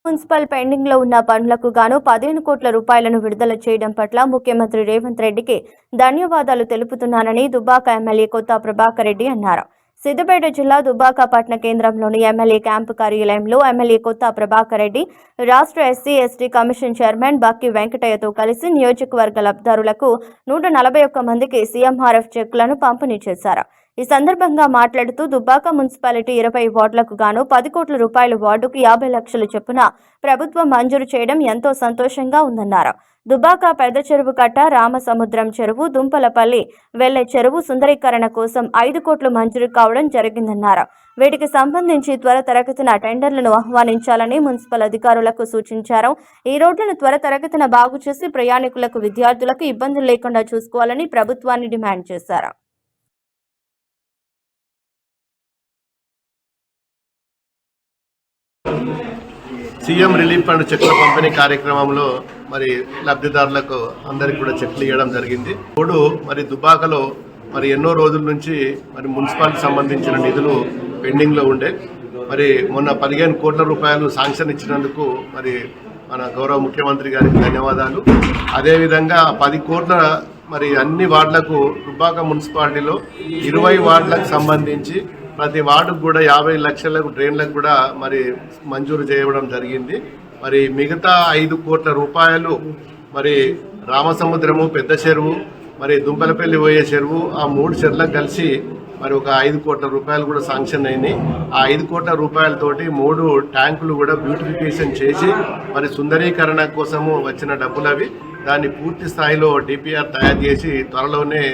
Municipal pending లో ఉన్న పనులకు గాను 15 కోట్ల రూపాయలను విడుదల చేయడం పట్ల ముఖ్యమంత్రి రేవంత్ రెడ్డికి ధన్యవాదాలు తెలుపుతున్నానని దుబ్బాక ఎమ్మెల్యే కొత్త ప్రభాకర్ రెడ్డి అన్నారు. సిద్దిపేట జిల్లా దుబ్బాక పట్టణ కేంద్రంలోని ఎమ్మెల్యే క్యాంపు కార్యాలయంలో ఎమ్మెల్యే కొత్త ప్రభాకర్ రెడ్డి రాష్ట్ర SC ST commission chairman Bakki వెంకటయ్యతో కలిసి నియోజకవర్గ లబ్ధిదారులకు 141 మందికి సీఎంఆర్ఎఫ్ చెక్కులను పంపిణీ చేశారు. ఈ సందర్భంగా మాట్లాడుతూ దుబ్బాక మున్సిపాలిటీ 20 వార్డులకు గాను 10 కోట్ల రూపాయల వార్డుకు 50 లక్షల చొప్పున ప్రభుత్వం మంజూరు చేయడం ఎంతో సంతోషంగా ఉందన్నారు. దుబ్బాక పెద్ద చెరువు కట్ట, రామసముద్రం చెరువు, దుంపలపల్లి వెళ్లే చెరువు సుందరీకరణ కోసం 5 కోట్లు మంజూరు కావడం జరిగిందన్నారు. వీటికి సంబంధించి త్వరితగతిన టెండర్లను ఆహ్వానించాలని మున్సిపల్ అధికారులకు సూచించారు. ఈ రోడ్లను త్వరితగతిన బాగు చేసి ప్రయాణికులకు, విద్యార్థులకు ఇబ్బందులు లేకుండా చూసుకోవాలని ప్రభుత్వాన్ని డిమాండ్ చేశారు. సీఎం రిలీఫ్ ఫండ్ చెక్కుల పంపిణీ కార్యక్రమంలో మరి లబ్ధిదారులకు అందరికి కూడా చెక్లు ఇవ్వడం జరిగింది. ఇప్పుడు మరి దుబ్బాకలో మరి ఎన్నో రోజుల నుంచి మరి మున్సిపాలిటీ సంబంధించిన నిధులు పెండింగ్ లో ఉండే మరి మొన్న 15 కోట్ల రూపాయలు శాంక్షన్ ఇచ్చినందుకు మరి మన గౌరవ ముఖ్యమంత్రి గారికి ధన్యవాదాలు. అదేవిధంగా 10 కోట్ల మరి అన్ని వార్డులకు దుబ్బాక మున్సిపాలిటీలో 20 వార్డులకు సంబంధించి ప్రతి వార్డుకు కూడా 50 లక్షలకు డ్రైన్లకు కూడా మరి మంజూరు చేయడం జరిగింది. మరి మిగతా 5 కోట్ల రూపాయలు మరి రామసముద్రము, పెద్ద చెరువు, మరి దుంపలపల్లి పోయే చెరువు, ఆ 3 చెరువులకు కలిసి మరి ఒక 5 కోట్ల రూపాయలు కూడా శాంక్షన్ అయినాయి. ఆ 5 కోట్ల రూపాయలతోటి 3 ట్యాంకులు కూడా బ్యూటిఫికేషన్ చేసి మరి సుందరీకరణ కోసము వచ్చిన డబ్బులు అవి. దాన్ని పూర్తి స్థాయిలో డిపిఆర్ తయారు చేసి త్వరలోనే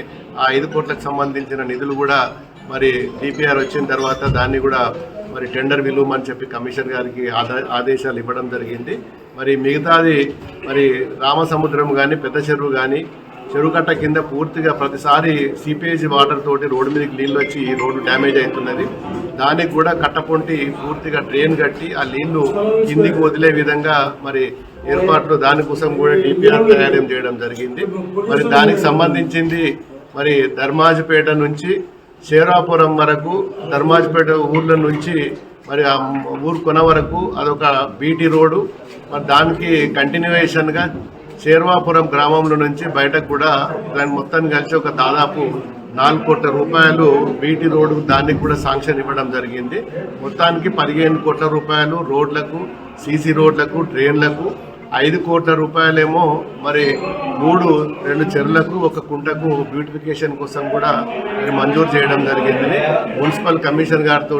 ఆ 5 కోట్లకు సంబంధించిన నిధులు కూడా మరి డిపిఆర్ వచ్చిన తర్వాత దాన్ని కూడా మరి టెండర్ విలువమని చెప్పి కమిషనర్ గారికి ఆదేశాలు ఇవ్వడం జరిగింది. మరి మిగతాది మరి రామసముద్రం కానీ, పెద్ద చెరువు కానీ, చెరువుకట్ట కింద పూర్తిగా ప్రతిసారి సిపిఎస్ వాటర్ తోటి రోడ్డు మీదకి నీళ్ళు వచ్చి రోడ్డు డ్యామేజ్ అవుతున్నది. దానికి కూడా కట్టపొంటి పూర్తిగా డ్రైన్ కట్టి ఆ నీళ్లు కిందికి వదిలే విధంగా మరి ఏర్పాట్లు దానికోసం కూడా డిపిఆర్ తయారు చేయడం జరిగింది. మరి దానికి సంబంధించింది మరి ధర్మాజిపేట నుంచి శేరాపురం వరకు, ధర్మాజిపేట ఊర్ల నుంచి మరి ఆ ఊరు కొన వరకు అదొక బీటీ రోడ్డు. మరి దానికి కంటిన్యూయేషన్గా శేర్వాపురం గ్రామంలో నుంచి బయటకు కూడా దాని మొత్తాన్ని కలిసి ఒక దాదాపు 4 కోట్ల రూపాయలు బీటీ రోడ్డు దానికి కూడా శాంక్షన్ ఇవ్వడం జరిగింది. మొత్తానికి 15 కోట్ల రూపాయలు రోడ్లకు, సీసీ రోడ్లకు, డ్రైన్లకు, 5 కోట్ల రూపాయలేమో మరి 2 చెరువులకు, 1 కుంటకు బ్యూటిఫికేషన్ కోసం కూడా మంజూరు చేయడం జరిగింది. మున్సిపల్ కమిషనర్ గారితో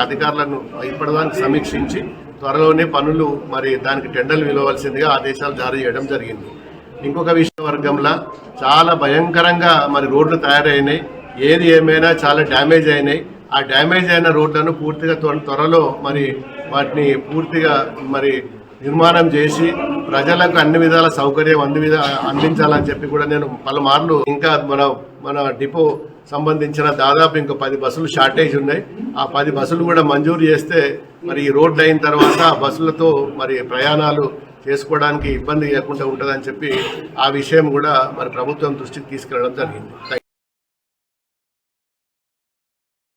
అధికారులను ఇప్పటిదానికి సమీక్షించి త్వరలోనే పనులు మరి దానికి టెండర్లు విలువవలసిందిగా ఆదేశాలు జారీ చేయడం జరిగింది. ఇంకొక విషయం వర్గంలో చాలా భయంకరంగా మరి రోడ్లు తయారైనాయి. ఏది ఏమైనా చాలా డ్యామేజ్ అయినాయి. ఆ డ్యామేజ్ అయిన రోడ్లను పూర్తిగా త్వరలో మరి వాటిని పూర్తిగా మరి నిర్మాణం చేసి ప్రజలకు అన్ని విధాల సౌకర్యం అందించాలని చెప్పి కూడా నేను పలుమార్లు ఇంకా మన డిపో సంబంధించిన దాదాపు ఇంకా 10 బస్సులు షార్టేజ్ ఉన్నాయి. ఆ 10 బస్సులు కూడా మంజూరు చేస్తే మరి ఈ రోడ్లు అయిన తర్వాత ఆ బస్సులతో మరి ప్రయాణాలు చేసుకోవడానికి ఇబ్బంది లేకుండా ఉంటుందని చెప్పి ఆ విషయం కూడా మరి ప్రభుత్వం దృష్టికి తీసుకెళ్లడం జరిగింది.